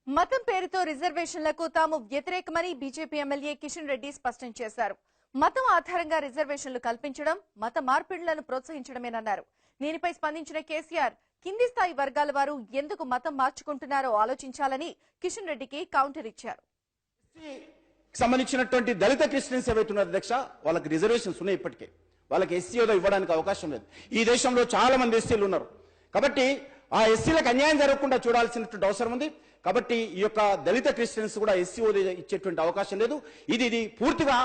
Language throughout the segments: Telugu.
మతం పేరుతో రిజర్వేషన్లకు తాము వ్యతిరేకమని బీజేపీ ఎమ్మెల్యే కిషన్ రెడ్డి స్పష్టం చేశారు. మతం ఆధారంగా రిజర్వేషన్లు కల్పించడం మత మార్పిడులను ప్రోత్సహించడమేనన్నారు. దీనిపై స్పందించిన కేసీఆర్ కింది స్థాయి వర్గాల వారు ఎందుకు మతం మార్చుకుంటున్నారో ఆలోచించాలని కిషన్ రెడ్డికి కౌంటర్ ఇచ్చారు. సంబంధించినటువంటి దళిత క్రిస్టియన్స్ ఏవైతున్నారు అధ్యక్ష, వాళ్ళకి రిజర్వేషన్స్ ఉన్నాయి. ఇప్పటికే వాళ్ళకి ఎస్సీ హోదా ఇవ్వడానికి అవకాశం లేదు. ఈ దేశంలో చాలా మంది ఎస్సీలు ఉన్నారు. కాబట్టి ఆ ఎస్సీలకు అన్యాయం జరగకుండా చూడాల్సినటువంటి అవసరం ఉంది. కాబట్టి ఈ యొక్క దళిత క్రిస్టియన్స్ కూడా ఎస్సీ హోదా ఇచ్చేటువంటి అవకాశం లేదు. ఇది పూర్తిగా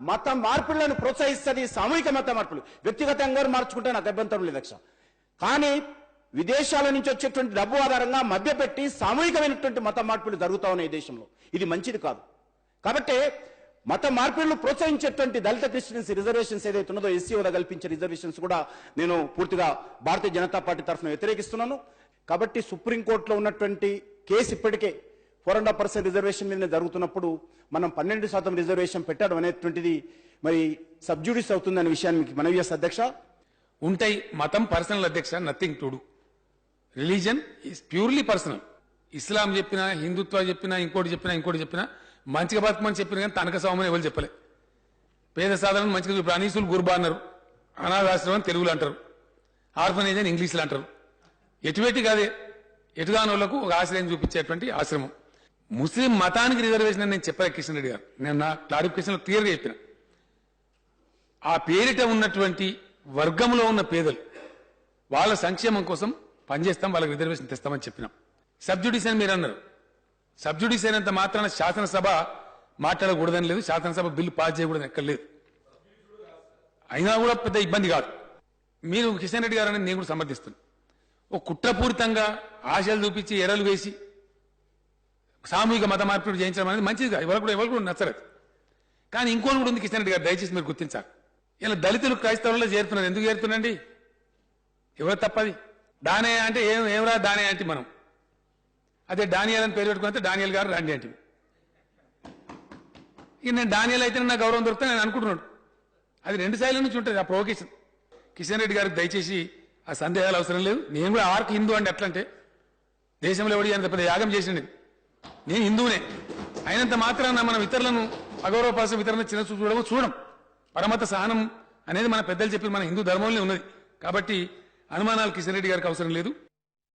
మత మార్పులను ప్రోత్సహిస్తుంది. సామూహిక మత మార్పులు వ్యక్తిగతంగా మార్చుకుంటే నాకు అభ్యంతరం లేదు అధ్యక్ష. కానీ విదేశాల నుంచి వచ్చేటువంటి డబ్బు ఆధారంగా మభ్యపెట్టి సామూహికమైనటువంటి మత మార్పులు జరుగుతా ఉన్నాయి ఈ దేశంలో. ఇది మంచిది కాదు. కాబట్టి మత మార్పులను ప్రోత్సహించేటువంటి దళిత క్రిస్టియన్స్ రిజర్వేషన్స్ ఏదైతే ఉన్నదో ఎస్సీ హోదా కల్పించే రిజర్వేషన్స్ కూడా నేను పూర్తిగా భారతీయ జనతా పార్టీ తరఫున వ్యతిరేకిస్తున్నాను. కాబట్టి సుప్రీంకోర్టులో ఉన్నటువంటి కేసు ఇప్పటికే 4.5% రిజర్వేషన్ మీద జరుగుతున్నప్పుడు మనం 12% రిజర్వేషన్ పెట్టడం అనేటువంటిది మరి సబ్జుడిస్ అవుతుందనే విషయాన్ని మీకు మనవి చేస్తా అధ్యక్ష. ఉంటాయి మతం పర్సనల్ అధ్యక్ష, nothing to do. Religion is purely personal. Islam చెప్పినా, హిందుత్వ చెప్పినా, ఇంకోటి చెప్పినా మంచిగా బతుకమని చెప్పిన కానీ తనక స్వామని ఎవరు చెప్పలే. పేద సాధారణ మంచిగా ఇప్పుడు అనీసులు గుర్బా అన్నారు, అనాథాశ్రమం అని తెలుగులో అంటారు, ఆర్ఫనేజ్ అని ఇంగ్లీష్లో అంటారు. ఎటువెట్టి కాదే ఎటుగాని వాళ్ళకు ఒక ఆశ్రయం చూపించేటువంటి ఆశ్రమం. ముస్లిం మతానికి రిజర్వేషన్ అని నేను చెప్పాను కిషన్ రెడ్డి గారు. నేను నా క్లారిఫికేషన్ క్లియర్గా చెప్పిన ఆ పేరిట ఉన్నటువంటి వర్గంలో ఉన్న పేదలు వాళ్ళ సంక్షేమం కోసం పనిచేస్తాం, వాళ్ళకి రిజర్వేషన్ తెస్తామని చెప్పినాం. సబ్జుడిస్ అని మీరు అన్నారు. సబ్జుడిస్ అయినంత మాత్రాన శాసనసభ మాట్లాడకూడదని లేదు, శాసనసభ బిల్లు పాస్ చేయకూడదని ఎక్కడ లేదు. అయినా కూడా పెద్ద ఇబ్బంది కాదు. మీరు కిషన్ రెడ్డి గారు అని నేను కూడా సమర్థిస్తున్నాను. ఒక కుట్రపూరితంగా ఆశలు చూపించి ఎరలు వేసి సామూహిక మత మార్పిడి చేయించడం అనేది మంచిది కాదు. ఎవరు కూడా నచ్చలేదు. కానీ ఇంకోటి కూడా ఉంది కిషన్ రెడ్డి గారు, దయచేసి మీరు గుర్తించాలి. ఇలా దళితులు క్రైస్తవులలో చేరుతున్నారు. ఎందుకు చేరుతున్నారండి? ఎవరు తప్పది? దానే అంటే ఏమరా దానే అంటే మనం అదే డానియల్ అని పేరు పెట్టుకుంటే డానియల్ గారు రండి అంటే ఇక నేను డానియల్ అయితే నాకు గౌరవం దొరుకుతా నేను అనుకుంటున్నాడు. అది 2 సైడ్ల నుంచి ఉంటుంది ఆ ప్రొవకేషన్. కిషన్ రెడ్డి గారికి దయచేసి ఆ సందేహాలు అవసరం లేదు. నేను కూడా ఆర్క్ హిందూ అంటే ఎట్లంటే దేశంలో ఎవడి అంత పెద్ద యాగం చేసింది నేను హిందువునే అయినంత మాత్రాన మనం ఇతరులను అగౌరవపరచం, ఇతరులను చిన్న చూడడం పరమత సహనం అనేది మన పెద్దలు చెప్పి మన హిందూ ధర్మంలో ఉన్నది. కాబట్టి అనుమానాలు కిషన్ రెడ్డి గారికి అవసరం లేదు.